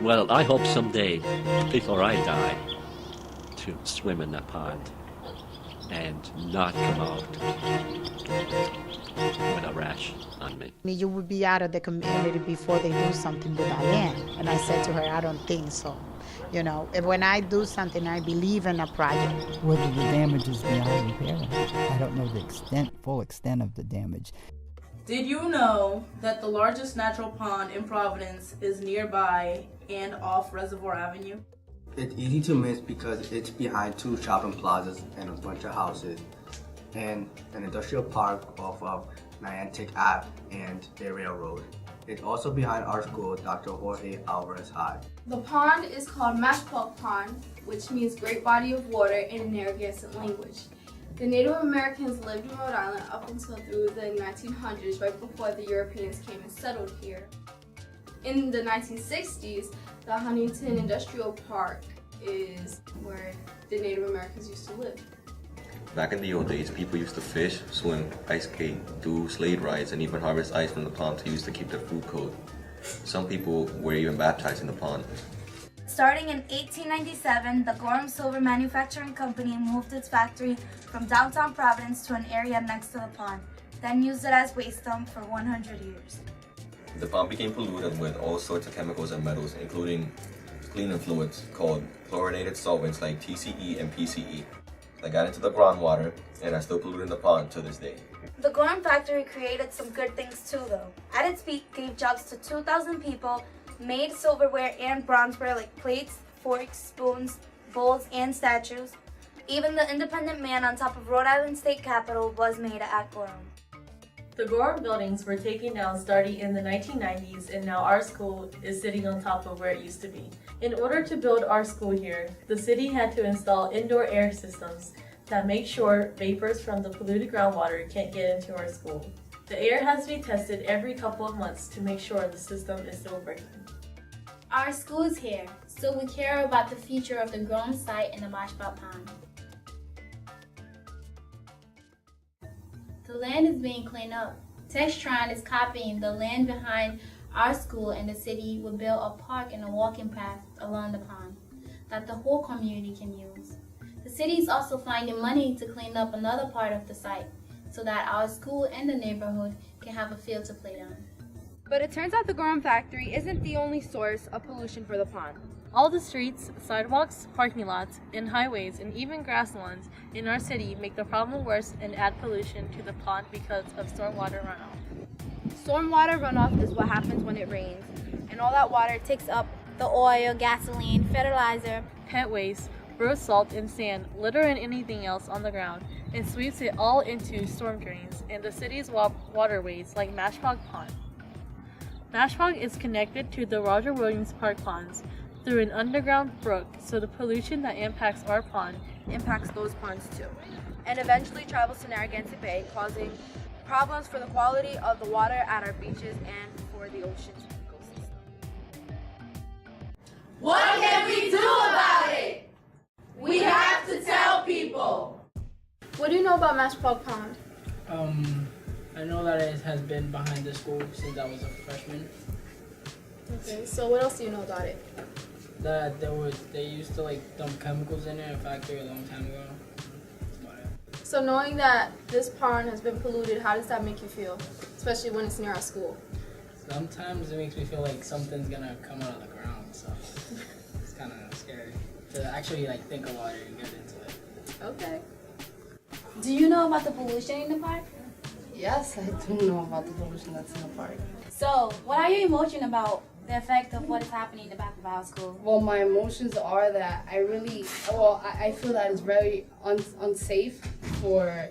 Well, I hope someday, before I die, to swim in that pond and not come out with a rash on me. You would be out of the community before they do something with that land. And I said to her, I don't think so. You know, when I do something, I believe in a project. Whether the damage is beyond repair, I don't know the full extent of the damage. Did you know that the largest natural pond in Providence is nearby and off Reservoir Avenue? It's easy to miss because it's behind two shopping plazas and a bunch of houses and an industrial park off of Niantic Ave and the railroad. It's also behind our school, Dr. Jorge Alvarez High. The pond is called Mashapaug Pond, which means great body of water in Narragansett language. The Native Americans lived in Rhode Island up until through the 1900s, right before the Europeans came and settled here. In the 1960s, the Huntington Industrial Park is where the Native Americans used to live. Back in the old days, people used to fish, swim, ice skate, do sled rides, and even harvest ice from the pond to use to keep their food cold. Some people were even baptized in the pond. Starting in 1897, the Gorham Silver Manufacturing Company moved its factory from downtown Providence to an area next to the pond, then used it as waste dump for 100 years. The pond became polluted with all sorts of chemicals and metals, including cleaning fluids called chlorinated solvents like TCE and PCE. They got into the groundwater and are still polluting the pond to this day. The Gorham factory created some good things too, though. At its peak, gave jobs to 2,000 people, made silverware and bronzeware like plates, forks, spoons, bowls, and statues. Even the Independent Man on top of Rhode Island State Capitol was made at Gorham. The Gorham buildings were taken down starting in the 1990s, and now our school is sitting on top of where it used to be. In order to build our school here, the city had to install indoor air systems that make sure vapors from the polluted groundwater can't get into our school. The air has to be tested every couple of months to make sure the system is still working. Our school is here, so we care about the future of the Gorham site and the Mashapaug Pond. The land is being cleaned up. Textron is copying the land behind our school, and the city will build a park and a walking path along the pond that the whole community can use. The city is also finding money to clean up another part of the site so that our school and the neighborhood can have a field to play on. But it turns out the Gorham factory isn't the only source of pollution for the pond. All the streets, sidewalks, parking lots, and highways, and even grasslands in our city make the problem worse and add pollution to the pond because of stormwater runoff. Stormwater runoff is what happens when it rains, and all that water takes up the oil, gasoline, fertilizer, Pet waste, road salt, and sand, litter, and anything else on the ground, and sweeps it all into storm drains and the city's waterways like Mashapaug Pond. Mashapaug is connected to the Roger Williams Park ponds through an underground brook, so the pollution that impacts our pond impacts those ponds too, and eventually travels to Narragansett Bay, causing problems for the quality of the water at our beaches and for the ocean's ecosystem. What can we do about it? We have to tell people. What do you know about Mashapaug Pond? I know that it has been behind the school since I was a freshman. Okay, so what else do you know about it? That they used to dump chemicals in it in a factory a long time ago. That's about it. So knowing that this pond has been polluted, how does that make you feel? Especially when it's near our school. Sometimes it makes me feel like something's gonna come out of the ground, so it's kind of scary to actually think about it and get into it. Okay. Do you know about the pollution in the park? Yes, I do know about the pollution that's in the park. So, what are your emotions about the effect of what is happening in the back of our school? Well, my emotions are that I feel that it's very unsafe for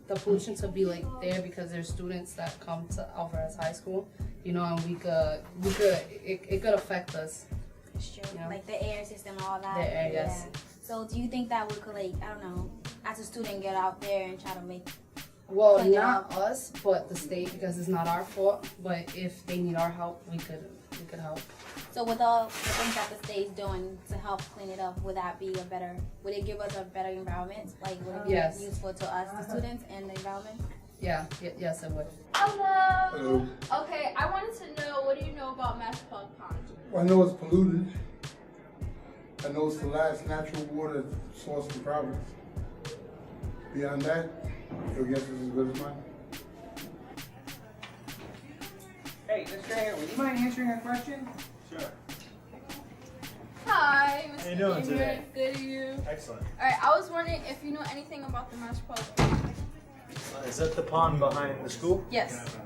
the pollution to be there because there's students that come to Alvarez High School, and it could affect us. It's true. Like the air system and all that. The air, yes. Yeah. So do you think that we could as a student get out there and try to make Well, not us, but the state, because it's not our fault. But if they need our help, we could help. So with all the things that the state's doing to help clean it up, would it give us a better environment? Would it be useful to us, the students, and the environment? Yes, it would. Hello. Okay, I wanted to know, what do you know about Mashapaug Pond? Well, I know it's polluted. I know it's the last natural water source in the province. Beyond that, your guess is as good as mine. Hey, Mr. Hager, would you mind answering a question? Sure. Hi, Mr. How you doing Hager. today? Good, are you? Excellent. Alright, I was wondering if you know anything about the Mashapaug Pond. Is that the pond behind the school? Yes.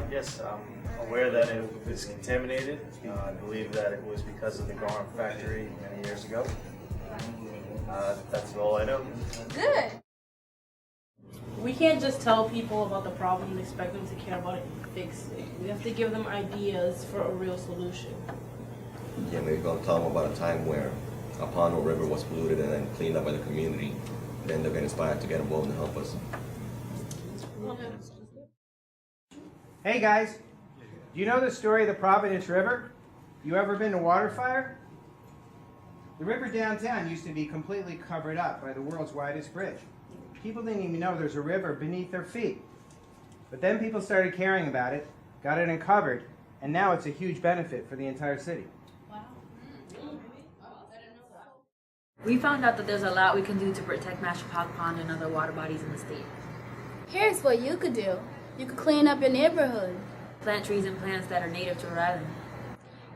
Yes, I'm aware that it was contaminated. I believe that it was because of the garment factory many years ago. That's all I know. Good. We can't just tell people about the problem and expect them to care about it and fix it. We have to give them ideas for a real solution. Yeah, maybe we're gonna tell them about a time where a pond or river was polluted and then cleaned up by the community. Then they'll get inspired to get involved and help us. Hey guys, do you know the story of the Providence River? You ever been to Waterfire? The river downtown used to be completely covered up by the world's widest bridge. People didn't even know there's a river beneath their feet. But then people started caring about it, got it uncovered, and now it's a huge benefit for the entire city. We found out that there's a lot we can do to protect Mashapaug Pond and other water bodies in the state. Here's what you could do. You could clean up your neighborhood. Plant trees and plants that are native to Rhode Island.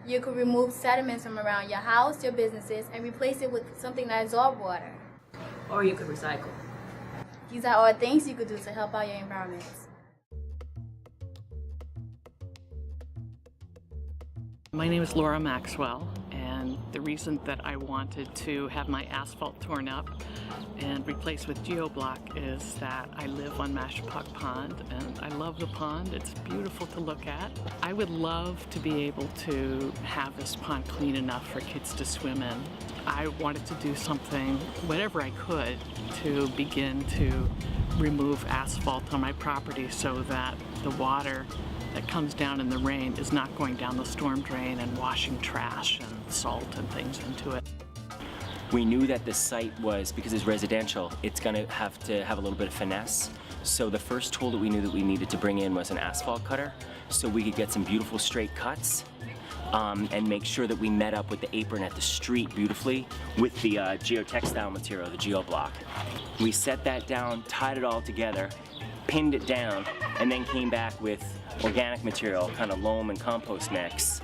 You could remove sediments from around your house, your businesses, and replace it with something that absorbs water. Or you could recycle. These are all things you could do to help out your environment. My name is Laura Maxwell, and the reason that I wanted to have my asphalt torn up and replaced with geoblock is that I live on Mashapaug Pond and I love the pond. It's beautiful to look at. I would love to be able to have this pond clean enough for kids to swim in. I wanted to do something, whatever I could, to begin to remove asphalt on my property so that the water that comes down in the rain is not going down the storm drain and washing trash and salt and things into it. We knew that the site was, because it's residential, it's going to have a little bit of finesse. So the first tool that we knew that we needed to bring in was an asphalt cutter, so we could get some beautiful straight cuts and make sure that we met up with the apron at the street beautifully with the geotextile material, the geoblock. We set that down, tied it all together, pinned it down, and then came back with organic material, kind of loam and compost mix,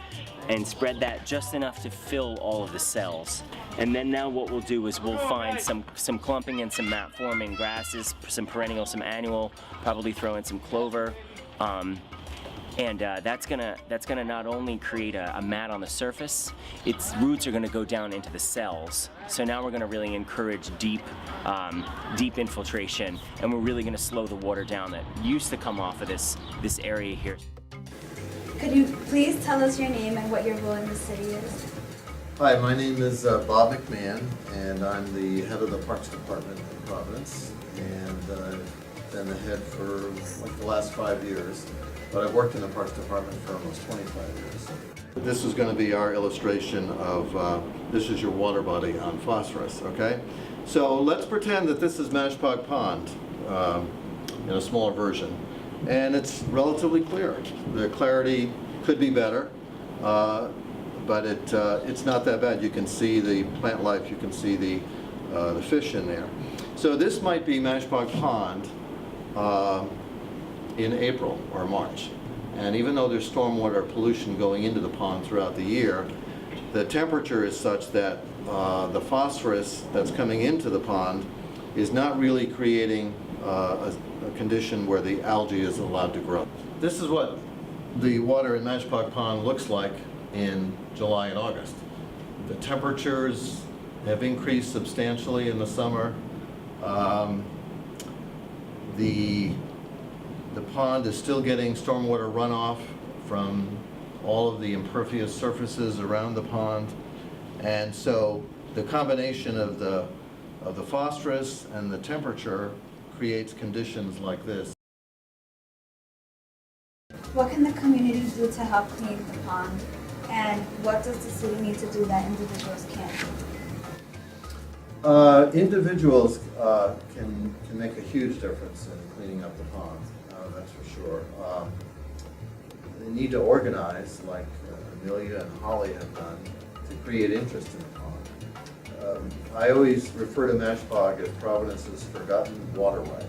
and spread that just enough to fill all of the cells. And then now what we'll do is we'll find some clumping and some mat forming grasses, some perennial, some annual, probably throw in some clover. And that's gonna not only create a mat on the surface, its roots are gonna go down into the cells. So now we're gonna really encourage deep infiltration, and we're really gonna slow the water down that used to come off of this area here. Could you please tell us your name and what your role in the city is? Hi, my name is Bob McMahon, and I'm the head of the Parks Department in Providence, and been the head for like the last 5 years. But I've worked in the Parks Department for almost 25 years. This is going to be our illustration of, this is your water body on phosphorus, okay? So let's pretend that this is Mashapaug Pond in a smaller version. And it's relatively clear. The clarity could be better, but it's not that bad. You can see the plant life, you can see the fish in there. So this might be Mashapaug Pond in April or March. And even though there's stormwater pollution going into the pond throughout the year, the temperature is such that the phosphorus that's coming into the pond is not really creating a condition where the algae is allowed to grow. This is what the water in Mashapaug Pond looks like in July and August. The temperatures have increased substantially in the summer. The pond is still getting stormwater runoff from all of the impervious surfaces around the pond. And so the combination of the phosphorus and the temperature creates conditions like this. What can the community do to help clean the pond? And what does the city need to do that individuals can't do? Individuals can make a huge difference in cleaning up the pond. that's for sure. They need to organize, like Amelia and Holly have done, to create interest in the pond. I always refer to Mashapaug as Providence's forgotten waterway.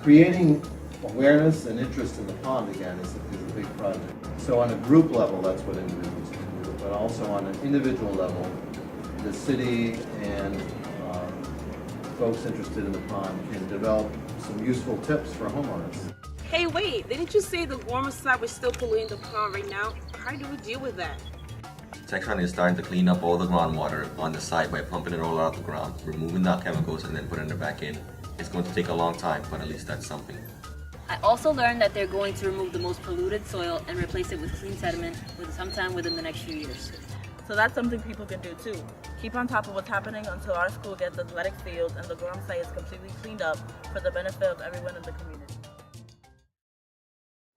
Creating awareness and interest in the pond again is a big project. So on a group level, that's what individuals can do, but also on an individual level, the city and folks interested in the pond can develop some useful tips for homeowners. Hey, wait, didn't you say the Gorman side was still polluting the pond right now? How do we deal with that? Textron is starting to clean up all the groundwater on the site by pumping it all out of the ground, removing the chemicals, and then putting it back in. It's going to take a long time, but at least that's something. I also learned that they're going to remove the most polluted soil and replace it with clean sediment sometime within the next few years. So that's something people can do too. Keep on top of what's happening until our school gets athletic fields and the Gorham site is completely cleaned up for the benefit of everyone in the community.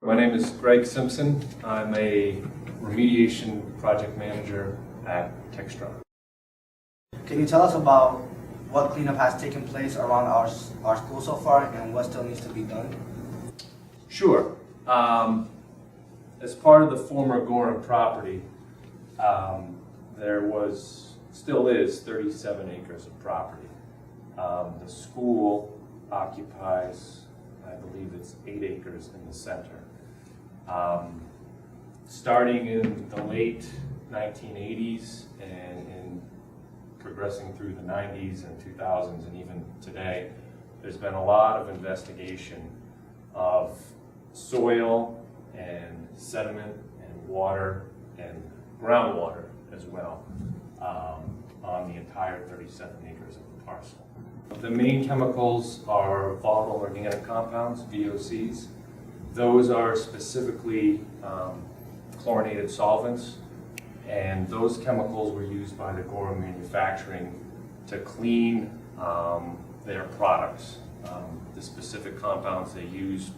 My name is Greg Simpson. I'm a remediation project manager at Textron. Can you tell us about what cleanup has taken place around our school so far and what still needs to be done? Sure. As part of the former Gorham property, there still is 37 acres of property. The school occupies, I believe it's 8 acres in the center. Starting in the late 1980s and progressing through the 90s and 2000s and even today, there's been a lot of investigation of soil and sediment and water and groundwater as well on the entire 37 acres of the parcel. The main chemicals are volatile organic compounds, VOCs. Those are specifically chlorinated solvents, and those chemicals were used by the Gorham manufacturing to clean their products. The specific compounds they used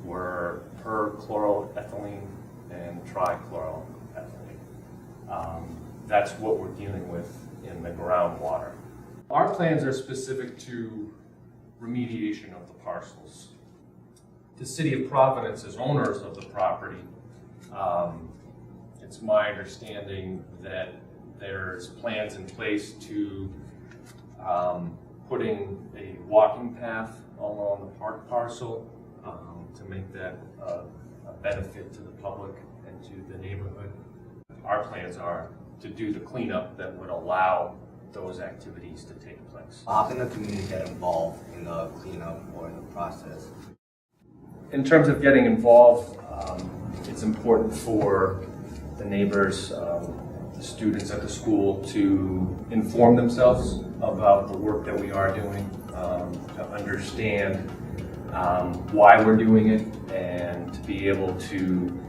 were perchloroethylene and trichloroethylene. That's what we're dealing with in the groundwater. Our plans are specific to remediation of the parcels. The City of Providence is owners of the property. It's my understanding that there's plans in place to putting a walking path along the park parcel to make that a benefit to the public and to the neighborhood. Our plans are to do the cleanup that would allow those activities to take place. How can the community get involved in the cleanup or in the process? In terms of getting involved, it's important for the neighbors, the students at the school to inform themselves about the work that we are doing, to understand why we're doing it, and to be able to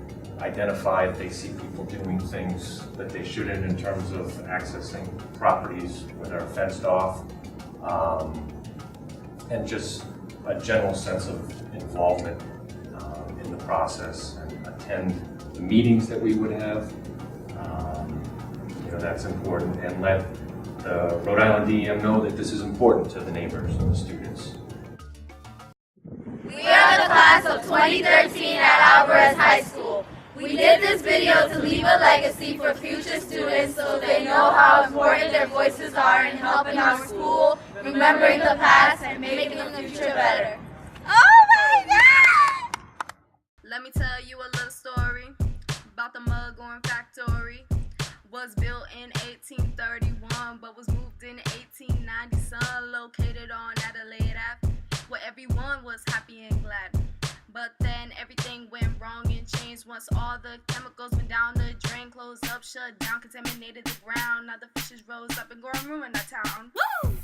identify if they see people doing things that they shouldn't in terms of accessing properties that are fenced off, and just a general sense of involvement in the process, and attend the meetings that we would have. That's important, and let the Rhode Island DEM know that this is important to the neighbors and the students. We are the class of 2013 at Alvarez High School. We did this video to leave a legacy for future students so they know how important their voices are in helping our school, remembering the past, and making the future better. Oh my God! Let me tell you a little story about the Mudgorn factory. Was built in 1831, but was moved in 1890. Son, located on Adelaide Ave, where everyone was happy and glad. But then everything went wrong and changed once all the chemicals went down the drain, closed up, shut down, contaminated the ground. Now the fishes rose up and growing ruin our town. Woo!